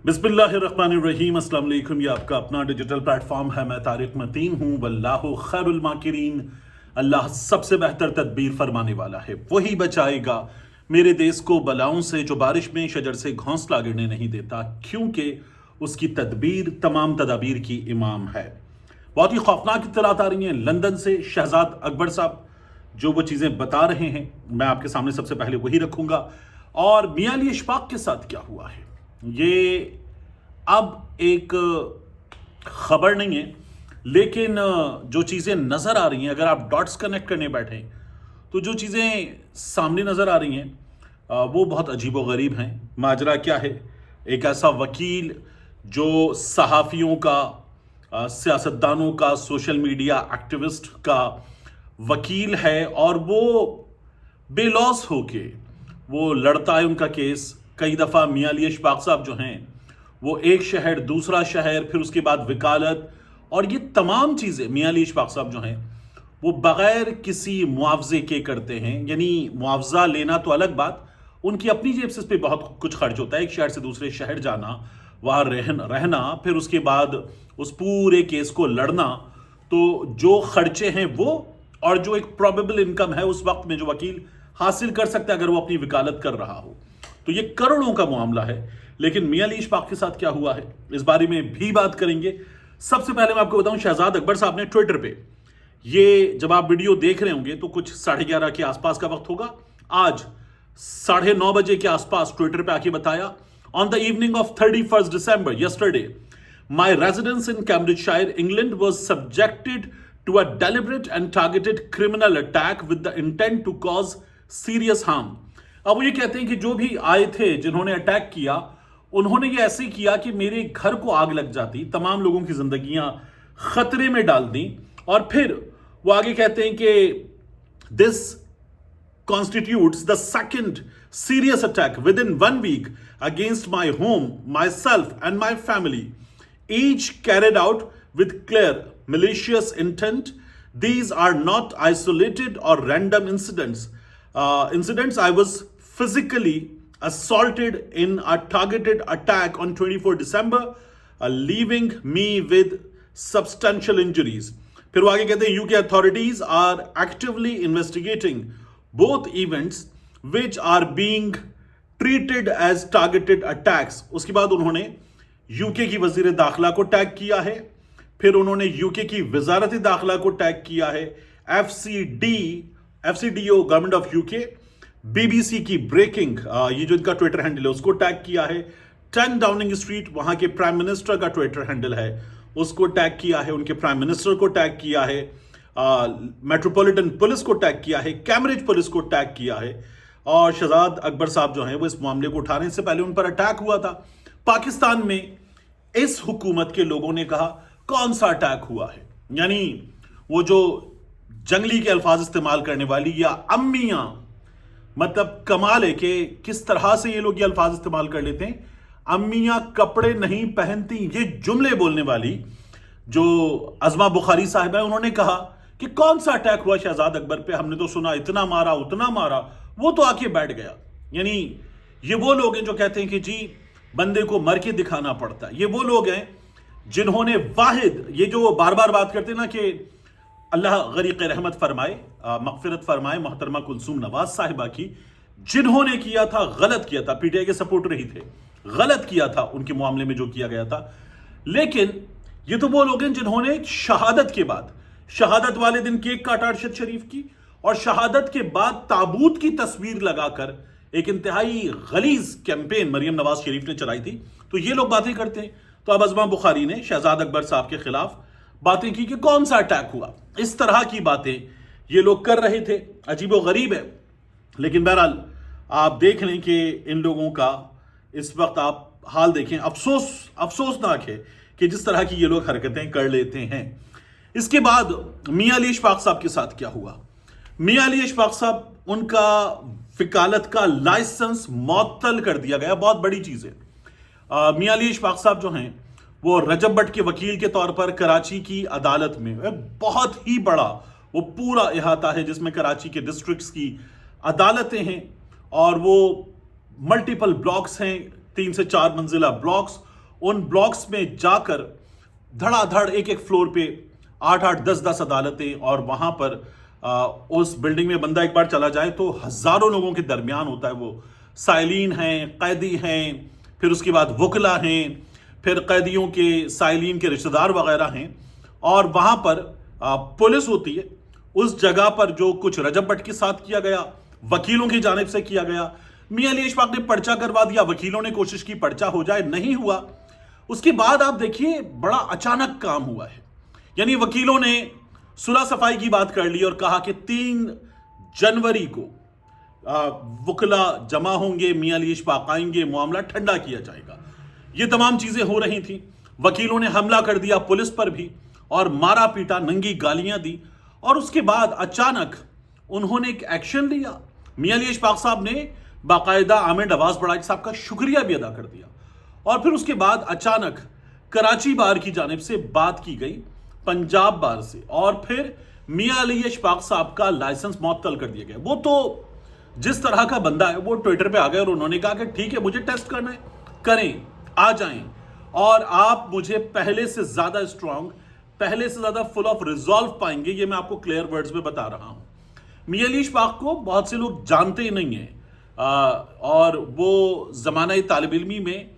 बिस्मिल्लाहिर्रहमानिर्रहीम। अस्सलाम वालेकुम। ये आपका अपना डिजिटल प्लेटफॉर्म है। मैं तारिक मतीन हूँ। वल्लाहु खैरुल माकिरीन। अल्लाह सबसे बेहतर तदबीर फरमाने वाला है, वही बचाएगा मेरे देश को बलाओं से, जो बारिश में शजर से घोंसला गिरने नहीं देता, क्योंकि उसकी तदबीर तमाम तदाबीर की इमाम है। बहुत ही खौफनाक इत्तलात आ रही हैं लंदन से। शहजाद अकबर साहब जो वो चीज़ें बता रहे हैं, मैं आपके सामने सबसे पहले वही रखूंगा। और मियां अली इशफाक के साथ क्या हुआ है, ये अब एक खबर नहीं है, लेकिन जो चीज़ें नज़र आ रही हैं, अगर आप डॉट्स कनेक्ट करने बैठे तो जो चीज़ें सामने नज़र आ रही हैं वो बहुत अजीब व गरीब हैं। माजरा क्या है, एक ऐसा वकील जो सहाफ़ियों का, सियासतदानों का, सोशल मीडिया एक्टिविस्ट का वकील है, और वो बेलौस होके वो लड़ता है उनका केस। कई दफ़ा मियां अली इशफाक साहब जो हैं वो एक शहर दूसरा शहर, फिर उसके बाद वकालत, और ये तमाम चीज़ें मियां अली इशफाक साहब जो हैं वो बग़ैर किसी मुआवजे के करते हैं। यानी मुआवजा लेना तो अलग बात, उनकी अपनी जेब से इस पर बहुत कुछ खर्च होता है। एक शहर से दूसरे शहर जाना, वहाँ रहना, फिर उसके बाद उस पूरे केस को लड़ना, तो जो खर्चे हैं वो, और जो एक प्रोबेबल इनकम है उस वक्त में जो वकील हासिल कर सकता है अगर वो अपनी वकालत कर रहा हो, तो ये करोड़ों का मामला है। लेकिन मियां अली इशफाक के साथ क्या हुआ है, इस बारे में भी बात करेंगे। सबसे पहले मैं आपको बताऊं, शहजाद अकबर साहब ने ट्विटर पे, ये जब आप वीडियो देख रहे होंगे तो कुछ 11:30 के आसपास का वक्त होगा, आज 9:30 बजे के आसपास ट्विटर पे आके बताया, on the evening of 31st December yesterday my residence in Cambridgeshire England was subjected to a deliberate and targeted criminal attack with the intent to cause serious harm। अब वो ये कहते हैं कि जो भी आए थे जिन्होंने अटैक किया, उन्होंने ये ऐसे किया कि मेरे घर को आग लग जाती, तमाम लोगों की जिंदगियां खतरे में डाल दी। और फिर वो आगे कहते हैं कि this constitutes the second serious attack within 1 week against my home, myself, and my family, each carried out with clear malicious intent. These are not isolated or random incidents. I was physically assaulted in a targeted attack on 24 December, leaving me with substantial injuries. फिर वो आगे कहते हैं, UK authorities are actively investigating both events which are being treated as targeted attacks। उसके बाद उन्होंने UK की वजीर दाखिला को टैग किया है, फिर उन्होंने यूके की वजारत दाखिला को टैग किया है, FCDO government of UK, BBC की ब्रेकिंग, ये जो इनका ट्विटर हैंडल है उसको टैग किया है, 10 डाउनिंग स्ट्रीट वहां के प्राइम मिनिस्टर का ट्विटर हैंडल है उसको टैग किया है, उनके प्राइम मिनिस्टर को टैग किया है, मेट्रोपॉलिटन पुलिस को टैग किया है, कैम्ब्रिज पुलिस को टैग किया है। और शहजाद अकबर साहब जो हैं वो इस मामले को उठाने से पहले उन पर अटैक हुआ था पाकिस्तान में। इस हुकूमत के लोगों ने कहा कौन सा अटैक हुआ है, यानी वो जो जंगली के अल्फाज इस्तेमाल करने वाली या अम्मियां, मतलब कमाल है कि किस तरह से ये लोग ये अल्फाज इस्तेमाल कर लेते हैं। अम्मियां कपड़े नहीं पहनती, ये जुमले बोलने वाली जो अज़मा बुखारी साहिब है, उन्होंने कहा कि कौन सा अटैक हुआ शहजाद अकबर पे, हमने तो सुना इतना मारा उतना मारा, वो तो आके बैठ गया। यानी ये वो लोग हैं जो कहते हैं कि जी बंदे को मर के दिखाना पड़ता है। ये वो लोग हैं जिन्होंने वाहिद, ये जो बार बार बात करते हैं ना कि अल्लाह गरीक़ रहमत फरमाए, मग़फ़िरत फरमाए मोहतरमा कुलसूम नवाज साहिबा की, जिन्होंने किया था गलत किया था, पीटीआई के सपोर्टर ही थे, गलत किया था उनके मामले में जो किया गया था। लेकिन ये तो वो लोग हैं जिन्होंने शहादत के बाद, शहादत वाले दिन केक काटा अरशद शरीफ की, और शहादत के बाद ताबूत की तस्वीर लगाकर एक इंतहाई गलीज कैंपेन मरियम नवाज शरीफ ने चलाई थी। तो ये लोग बातें करते हैं। तो अब अज़मा बुखारी ने शहजाद अकबर साहब के खिलाफ बातें की कि कौन सा अटैक हुआ, इस तरह की बातें ये लोग कर रहे थे। अजीब व गरीब है, लेकिन बहरहाल आप देख लें कि इन लोगों का इस वक्त आप हाल देखें, अफसोसनाक है कि जिस तरह की ये लोग हरकतें कर लेते हैं। इसके बाद मियां अली इशफाक साहब के साथ क्या हुआ। मियां अली इशफाक साहब, उनका वकालत का लाइसेंस मुअत्तल कर दिया गया, बहुत बड़ी चीज है। मियां अली इशफाक साहब जो हैं वो रजब भट्ट के वकील के तौर पर कराची की अदालत में, बहुत ही बड़ा वो पूरा अहाता है जिसमें कराची के डिस्ट्रिक्ट्स की अदालतें हैं, और वो मल्टीपल ब्लॉक्स हैं, 3 से 4 मंजिला ब्लॉक्स, उन ब्लॉक्स में जाकर धड़ाधड़ एक एक फ्लोर पे 8-8 10-10 अदालतें, और वहां पर उस बिल्डिंग में बंदा एक बार चला जाए तो हजारों लोगों के दरमियान होता है वो। साइलीन हैं, कैदी हैं, फिर उसके बाद वकला हैं, फिर कैदियों के साइलीन के रिश्तेदार वगैरह हैं, और वहां पर पुलिस होती है। उस जगह पर जो कुछ रजब भट्ट के साथ किया गया, वकीलों की जानिब से किया गया, मियां अली इशफाक ने पर्चा करवा दिया, वकीलों ने कोशिश की पर्चा हो जाए, नहीं हुआ। उसके बाद आप देखिए बड़ा अचानक काम हुआ है। यानी वकीलों ने सुलह सफाई की बात कर ली और कहा कि 3 जनवरी को वकला जमा होंगे, मियां अली इशफाक आएंगे, मामला ठंडा किया जाएगा। ये तमाम चीजें हो रही थी। वकीलों ने हमला कर दिया पुलिस पर भी और मारा पीटा, नंगी गालियां दी, और उसके बाद अचानक उन्होंने एक एक्शन लिया। मियां अली इशफाक साहब ने बाकायदा आमिर नवाज बड़ाई साहब का शुक्रिया भी अदा कर दिया, और फिर उसके बाद अचानक कराची बार की जानिब से बात की गई, पंजाब बार से, और फिर मियां अली इशफाक साहब का लाइसेंस मुअत्तल कर दिया गया। वो तो जिस तरह का बंदा है वो ट्विटर पे आ गए और उन्होंने कहा कि ठीक है, मुझे टेस्ट करना है, करें, आ जाएं, और आप मुझे पहले से ज्यादा स्ट्रांग, पहले से ज्यादा फुल ऑफ रिजॉल्व पाएंगे। ये मैं आपको क्लियर वर्ड्स में बता रहा हूं। मियां अली इशफाक को बहुत से लोग जानते ही नहीं है, और वो जमाना तालिब इल्मी में,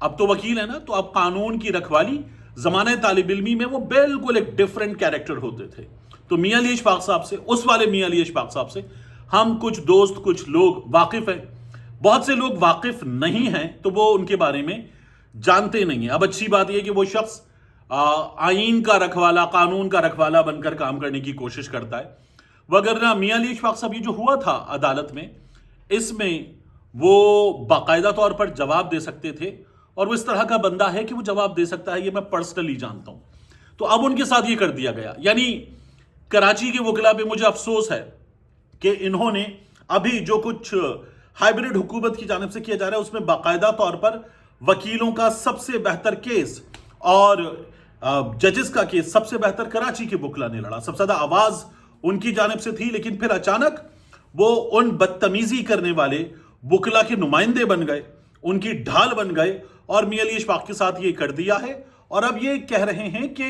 अब तो वकील है ना, तो अब कानून की रखवाली, जमाना तालिब इल्मी में वो बिल्कुल एक डिफरेंट कैरेक्टर होते थे। तो मियां अली इशफाक साहब से, उस वाले मियां अली इशफाक साहब से हम कुछ दोस्त, कुछ लोग वाकिफ हैं। बहुत से लोग वाकिफ नहीं हैं तो वो उनके बारे में जानते नहीं है। अब अच्छी बात यह कि वो शख्स आईन का रखवाला, कानून का रखवाला बनकर काम करने की कोशिश करता है। वगरना मियां अली इशफाक साहब, ये जो हुआ था अदालत में, इसमें वो बाकायदा तौर पर जवाब दे सकते थे, और वो इस तरह का बंदा है कि वो जवाब दे सकता है, ये मैं पर्सनली जानता हूं। तो अब उनके साथ ये कर दिया गया। यानी कराची के वकला पे मुझे अफसोस है कि इन्होंने अभी जो कुछ हाइब्रिड हुकूमत की जानिब से किया जा रहा है उसमें बाकायदा तौर पर वकीलों का सबसे बेहतर केस और जजेस का केस सबसे बेहतर कराची के वकला ने लड़ा। सबसे ज्यादा आवाज उनकी जानिब से थी, लेकिन फिर अचानक वो उन बदतमीजी करने वाले वकला के नुमाइंदे बन गए, उनकी ढाल बन गए, और मियां अली इशफाक के साथ ये कर दिया है। और अब ये कह रहे हैं कि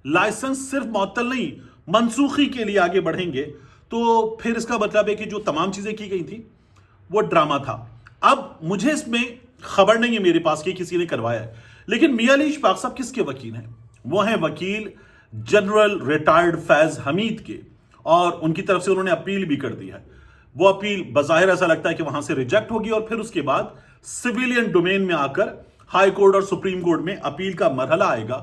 लाइसेंस सिर्फ मुअत्तल नहीं, मनसूखी के लिए आगे बढ़ेंगे। तो फिर इसका मतलब है कि जो तमाम चीजें की गई थी वो ड्रामा था। अब मुझे इसमें खबर नहीं है मेरे पास कि किसी ने करवाया है, लेकिन मियां अली इशफाक साहब किसके वकील हैं? वो हैं वकील जनरल रिटायर्ड फैज हमीद के, और उनकी तरफ से उन्होंने अपील भी कर दी है। वो अपील बज़ाहिर ऐसा लगता है कि वहां से रिजेक्ट होगी, और फिर उसके बाद सिविलियन डोमेन में आकर हाई कोर्ट और सुप्रीम कोर्ट में अपील का मरहला आएगा।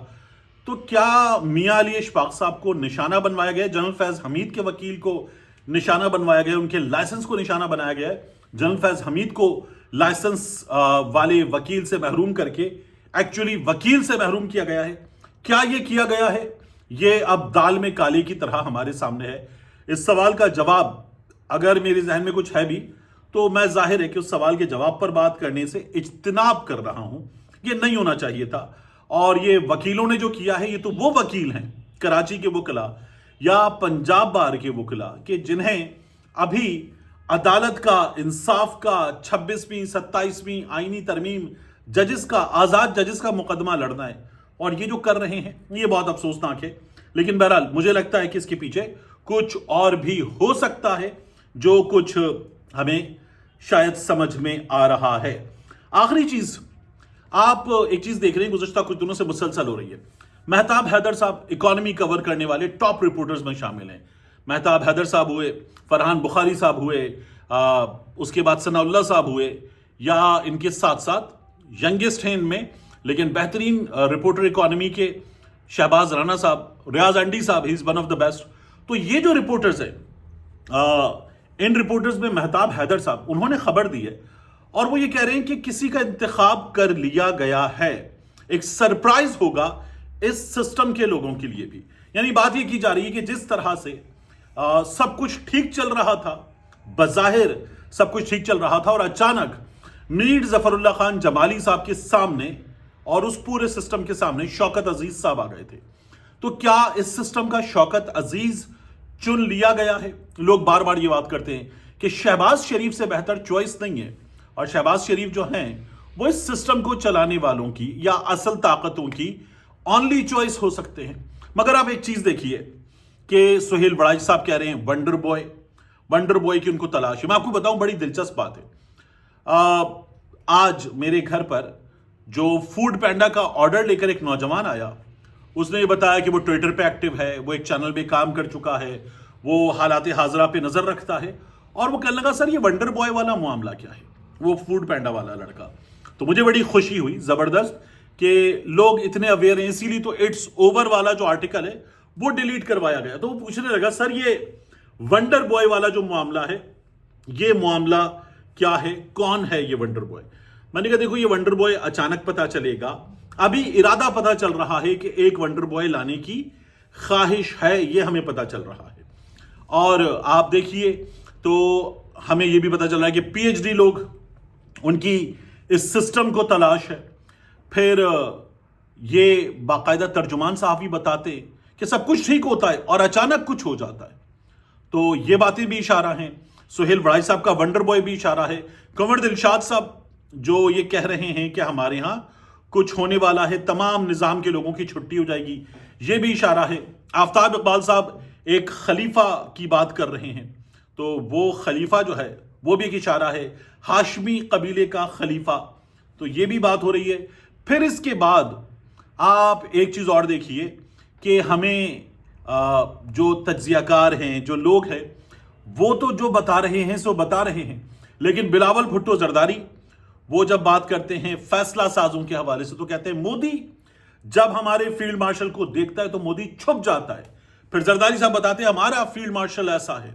तो क्या मियां अली इशफाक साहब को निशाना बनवाया गया? जनरल फैज हमीद के वकील को निशाना बनवाया गया, उनके लाइसेंस को निशाना बनाया गया है। जनरल फैज हमीद को लाइसेंस वाले वकील से महरूम करके एक्चुअली वकील से महरूम किया गया है। क्या ये किया गया है? ये अब दाल में काले की तरह हमारे सामने है। इस सवाल का जवाब अगर मेरे जहन में कुछ है भी, तो मैं जाहिर है कि उस सवाल के जवाब पर बात करने से इज्तिनाब कर रहा हूं। ये नहीं होना चाहिए था। और ये वकीलों ने जो किया है, ये तो वो वकील हैं कराची के वकला या पंजाब बार के वकला कि जिन्हें अभी अदालत का, इंसाफ का 26वीं 27वीं आईनी तरमीम जजेस का, आजाद जजेस का मुकदमा लड़ना है, और ये जो कर रहे हैं ये बहुत अफसोसनाक है। लेकिन बहरहाल मुझे लगता है कि इसके पीछे कुछ और भी हो सकता है, जो कुछ हमें शायद समझ में आ रहा है। आखिरी चीज, आप एक चीज देख रहे हैं, गुज़श्ता कुछ दिनों से मुसलसल हो रही है। महताब हैदर साहब इकोनॉमी कवर करने वाले टॉप रिपोर्टर्स में शामिल हैं। महताब हैदर साहब हुए, फरहान बुखारी साहब हुए, उसके बाद सनाउल्लाह साहब हुए, या इनके साथ साथ यंगेस्ट हैं इनमें लेकिन बेहतरीन रिपोर्टर इकोनॉमी के शहबाज राना साहब, रियाज अंडी साहब, he is one of the best. तो ये जो रिपोर्टर्स हैं, इन रिपोर्टर्स में महताब हैदर साहब, उन्होंने खबर दी है और वो ये कह रहे हैं कि किसी का इंतखाब कर लिया गया है। एक सरप्राइज होगा इस सिस्टम के लोगों के लिए भी। यानी बात ये की जा रही है कि जिस तरह से सब कुछ ठीक चल रहा था, बज़ाहिर सब कुछ ठीक चल रहा था, और अचानक मीर जफरुल्लाह खान जमाली साहब के सामने और उस पूरे सिस्टम के सामने शौकत अजीज साहब आ गए थे। तो क्या इस सिस्टम का शौकत अजीज चुन लिया गया है? लोग बार बार ये बात करते हैं कि शहबाज शरीफ से बेहतर चॉइस नहीं है, और शहबाज शरीफ जो हैं وہ اس سسٹم کو چلانے والوں کی یا اصل طاقتوں کی اونلی چوائس ہو سکتے ہیں. مگر آپ ایک چیز دیکھیے کہ سہیل وڑائی صاحب کہہ رہے ہیں ونڈر بوائے کی ان کو تلاش ہے. میں آپ کو بتاؤں بڑی دلچسپ بات ہے. آج میرے گھر پر جو فوڈ پینڈا کا آرڈر لے کر ایک نوجوان آیا, اس نے یہ بتایا کہ وہ ٹویٹر پہ ایکٹیو ہے, وہ ایک چینل پہ کام کر چکا ہے, وہ حالات حاضرہ پہ نظر رکھتا ہے, اور وہ کہنے لگا سر یہ ونڈر بوائے والا معاملہ کیا ہے, وہ فوڈ پینڈا والا لڑکا. تو مجھے بڑی خوشی ہوئی زبردست کہ لوگ اتنے اویئر ہیں, اسی لیے تو اٹس اوور والا جو آرٹیکل ہے وہ ڈیلیٹ کروایا گیا. تو وہ پوچھنے لگا سر یہ ونڈر بوائے والا جو معاملہ ہے یہ معاملہ کیا ہے, کون ہے یہ ونڈر بوائے. میں نے کہا دیکھو یہ ونڈر بوائے اچانک پتا چلے گا, ابھی ارادہ پتا چل رہا ہے کہ ایک ونڈر بوائے لانے کی خواہش ہے, یہ ہمیں پتا چل رہا ہے. اور آپ دیکھیے تو ہمیں یہ بھی پتا چل رہا ہے کہ پی ایچ ڈی لوگ ان کی اس سسٹم کو تلاش ہے. پھر یہ باقاعدہ ترجمان صحافی بتاتے کہ سب کچھ ٹھیک ہوتا ہے اور اچانک کچھ ہو جاتا ہے. تو یہ باتیں بھی اشارہ ہیں. سہیل وڑائی صاحب کا ونڈر بوائے بھی اشارہ ہے. کنور دلشاد صاحب جو یہ کہہ رہے ہیں کہ ہمارے ہاں کچھ ہونے والا ہے, تمام نظام کے لوگوں کی چھٹی ہو جائے گی, یہ بھی اشارہ ہے. آفتاب اقبال صاحب ایک خلیفہ کی بات کر رہے ہیں, تو وہ خلیفہ جو ہے وہ بھی ایک اشارہ ہے, ہاشمی قبیلے کا خلیفہ, تو یہ بھی بات ہو رہی ہے. پھر اس کے بعد آپ ایک چیز اور دیکھیے کہ ہمیں جو تجزیہ کار ہیں, جو لوگ ہیں, وہ تو جو بتا رہے ہیں سو بتا رہے ہیں, لیکن بلاول بھٹو زرداری وہ جب بات کرتے ہیں فیصلہ سازوں کے حوالے سے تو کہتے ہیں مودی جب ہمارے فیلڈ مارشل کو دیکھتا ہے تو مودی چھپ جاتا ہے. پھر زرداری صاحب بتاتے ہیں ہمارا فیلڈ مارشل ایسا ہے.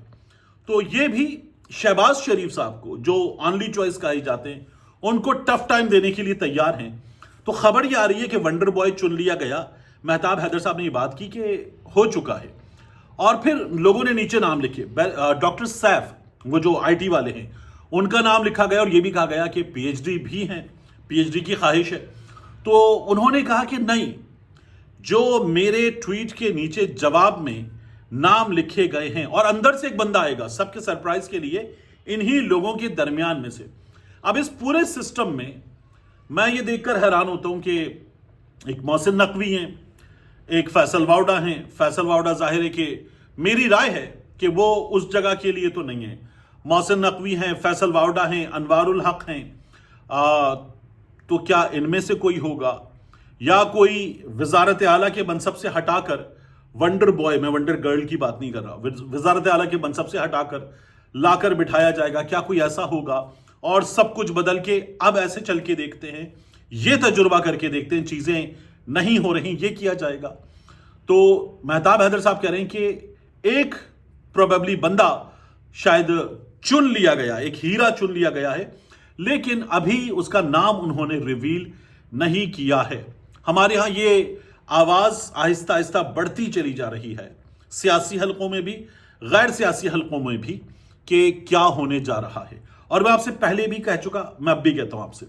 تو یہ بھی شہباز شریف صاحب کو جو اونلی چوائس کہے جاتے ہیں ان کو ٹف ٹائم دینے کے لیے تیار ہیں. تو خبر یہ آ رہی ہے کہ ونڈر بوائے چن لیا گیا. مہتاب حیدر صاحب نے یہ بات کی کہ ہو چکا ہے, اور پھر لوگوں نے نیچے نام لکھے. ڈاکٹر سیف وہ جو آئی ٹی والے ہیں ان کا نام لکھا گیا, اور یہ بھی کہا گیا کہ پی ایچ ڈی بھی ہیں, پی ایچ ڈی کی خواہش ہے. تو انہوں نے کہا کہ نہیں, جو میرے ٹویٹ کے نیچے جواب میں نام لکھے گئے ہیں, اور اندر سے ایک بندہ آئے گا سب کے سرپرائز کے لیے انہی لوگوں کے درمیان میں سے. اب اس پورے سسٹم میں یہ دیکھ کر حیران ہوتا ہوں کہ ایک محسن نقوی ہیں, ایک فیصل واؤڈا ہیں. فیصل واؤڈا ظاہر ہے کہ میری رائے ہے کہ وہ اس جگہ کے لیے تو نہیں ہے. محسن نقوی ہیں, فیصل واؤڈا ہیں, انوار الحق ہیں. تو کیا ان میں سے کوئی ہوگا, یا کوئی وزارت اعلیٰ کے منصب سے ہٹا کر ونڈر بوائے, میں ونڈر گرل کی بات نہیں کر رہا, وزارت اعلیٰ کے منصب سے ہٹا کر لا کر بٹھایا جائے گا؟ کیا کوئی ایسا ہوگا؟ اور سب کچھ بدل کے اب ایسے چل کے دیکھتے ہیں, یہ تجربہ کر کے دیکھتے ہیں, چیزیں نہیں ہو رہی, یہ کیا جائے گا. تو مہتاب حیدر صاحب کہہ رہے ہیں کہ ایک پروبیبلی بندہ شاید چن لیا گیا, ایک ہیرا چن لیا گیا ہے, لیکن ابھی اس کا نام انہوں نے ریویل نہیں کیا ہے. ہمارے ہاں یہ آواز آہستہ آہستہ بڑھتی چلی جا رہی ہے, سیاسی حلقوں میں بھی, غیر سیاسی حلقوں میں بھی, کہ کیا ہونے جا رہا ہے. اور میں آپ سے پہلے بھی کہہ چکا, میں اب بھی کہتا ہوں آپ سے,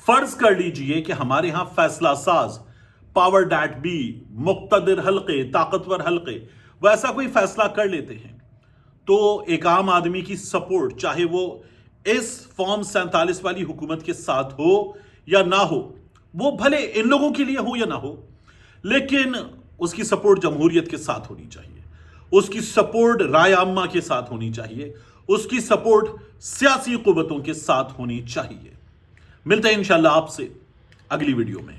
فرض کر لیجئے کہ ہمارے ہاں فیصلہ ساز, پاور ڈیٹ بی, مقتدر حلقے, طاقتور حلقے وہ ایسا کوئی فیصلہ کر لیتے ہیں, تو ایک عام آدمی کی سپورٹ, چاہے وہ اس فارم 47 والی حکومت کے ساتھ ہو یا نہ ہو, وہ بھلے ان لوگوں کے لیے ہو یا نہ ہو, لیکن اس کی سپورٹ جمہوریت کے ساتھ ہونی چاہیے, اس کی سپورٹ رائے عامہ کے ساتھ ہونی چاہیے, اس کی سپورٹ سیاسی قوتوں کے ساتھ ہونی چاہیے. ملتے ہیں انشاءاللہ آپ سے اگلی ویڈیو میں.